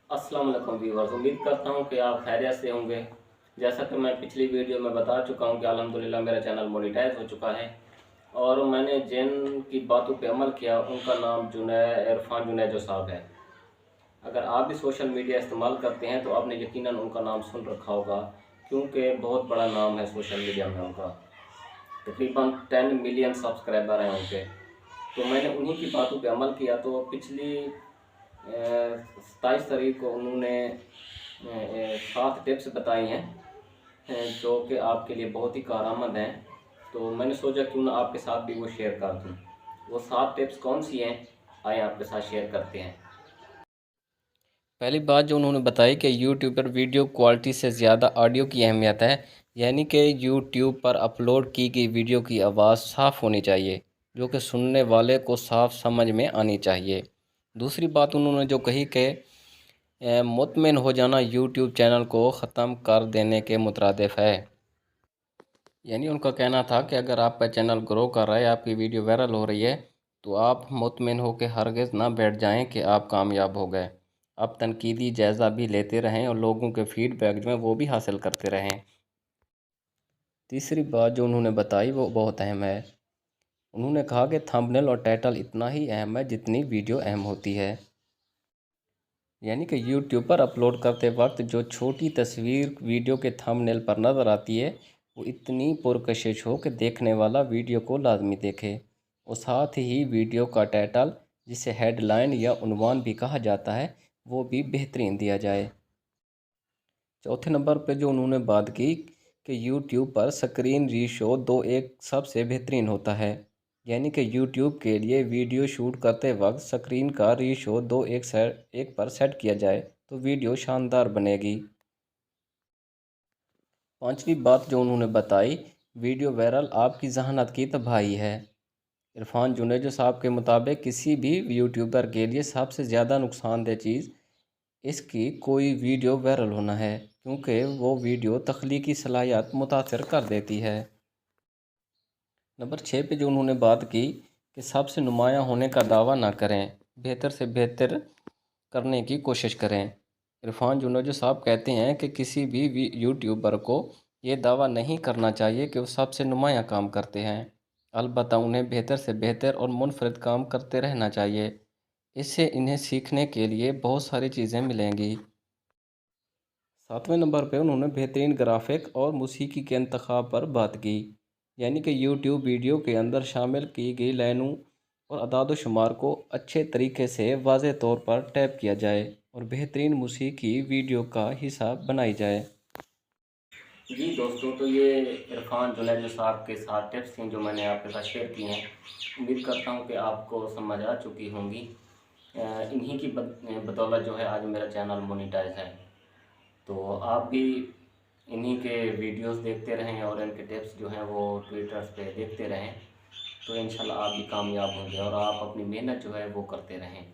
अस्सलाम वालेकुम व्यूअर्स, उम्मीद करता हूँ कि आप खैरियत से होंगे। जैसा कि मैं पिछली वीडियो में बता चुका हूँ कि अल्हम्दुलिल्लाह मेरा चैनल मोनेटाइज हो चुका है और मैंने जिन की बातों पे अमल किया उनका नाम इरफान जुनैजो साहब है। अगर आप भी सोशल मीडिया इस्तेमाल करते हैं तो आपने यकीनन उनका नाम सुन रखा होगा, क्योंकि बहुत बड़ा नाम है सोशल मीडिया में उनका। तकरीबन 10 मिलियन सब्सक्राइबर हैं उनके। तो मैंने उन्हीं की बातों पे अमल किया। तो पिछली 27 तारीख को उन्होंने 7 टिप्स बताई हैं जो कि आपके लिए बहुत ही कारआमद हैं। तो मैंने सोचा क्यों ना आपके साथ भी वो शेयर कर दूँ। वो 7 टिप्स कौन सी हैं, आइए आपके साथ शेयर करते हैं। पहली बात जो उन्होंने बताई कि यूट्यूब पर वीडियो क्वालिटी से ज़्यादा ऑडियो की अहमियत है, यानी कि यूट्यूब पर अपलोड की गई वीडियो की आवाज़ साफ़ होनी चाहिए, जो कि सुनने वाले को साफ समझ में आनी चाहिए। दूसरी बात उन्होंने जो कही कि मुतमिन हो जाना यूट्यूब चैनल को ख़त्म कर देने के मुतरादिफ है। यानी उनका कहना था कि अगर आपका चैनल ग्रो कर रहा है, आपकी वीडियो वायरल हो रही है, तो आप मुतमिन हो के हरगिज़ ना बैठ जाएं कि आप कामयाब हो गए। आप तनकीदी जायज़ा भी लेते रहें और लोगों के फीडबैक जो है वो भी हासिल करते रहें। तीसरी बात जो उन्होंने बताई वो बहुत अहम है। उन्होंने कहा कि थंबनेल और टाइटल इतना ही अहम है जितनी वीडियो अहम होती है। यानी कि यूट्यूब पर अपलोड करते वक्त जो छोटी तस्वीर वीडियो के थंबनेल पर नज़र आती है, वो इतनी पुरकशिश हो कि देखने वाला वीडियो को लाजमी देखे। और साथ ही वीडियो का टाइटल, जिसे हेडलाइन या उन्वान भी कहा जाता है, वो भी बेहतरीन दिया जाए। चौथे नंबर पे जो उन्होंने बात की कि यूट्यूब पर स्क्रीन रेशो 2:1 सबसे बेहतरीन होता है। यानी कि यूट्यूब के लिए वीडियो शूट करते वक्त स्क्रीन का रेशो 2:1 पर सेट किया जाए तो वीडियो शानदार बनेगी। पांचवी बात जो उन्होंने बताई, वीडियो वायरल आपकी जहानत की तबाही है। इरफान जुनेजो साहब के मुताबिक किसी भी यूट्यूबर के लिए सबसे ज़्यादा नुकसानदेह चीज़ इसकी कोई वीडियो वायरल होना है, क्योंकि वो वीडियो तख्लीकी सलाहियत मुतासर कर देती है। नंबर 6 पे जो उन्होंने बात की कि सबसे नुमायाँ होने का दावा ना करें, बेहतर से बेहतर करने की कोशिश करें। इरफान जुनेजो साहब कहते हैं कि किसी भी यूट्यूबर को ये दावा नहीं करना चाहिए कि वो सबसे नुमायाँ काम करते हैं। अलबत्ता उन्हें बेहतर से बेहतर और मुनफरद काम करते रहना चाहिए। इससे इन्हें सीखने के लिए बहुत सारी चीज़ें मिलेंगी। सातवें नंबर पे उन्होंने बेहतरीन ग्राफिक और मौसीकी के इंतखाब पर बात की। यानी कि यूट्यूब वीडियो के अंदर शामिल की गई लाइनों और अदाद शुमार को अच्छे तरीके से वाज़ेह तौर पर टैप किया जाए और बेहतरीन मौसीकी वीडियो का हिस्सा बनाई जाए। जी दोस्तों, तो ये इरफान जुनैजो साहब के 7 टिप्स थी जो मैंने आपके साथ शेयर की हैं। उम्मीद करता हूँ कि आपको समझ आ चुकी होंगी। इन्हीं की बदौलत जो है आज मेरा चैनल मोनेटाइज है। तो आप भी इन्हीं के वीडियोस देखते रहें और इनके टिप्स जो हैं वो ट्विटर्स पे देखते रहें, तो इंशाल्लाह आप भी कामयाब होंगे और आप अपनी मेहनत जो है वो करते रहें।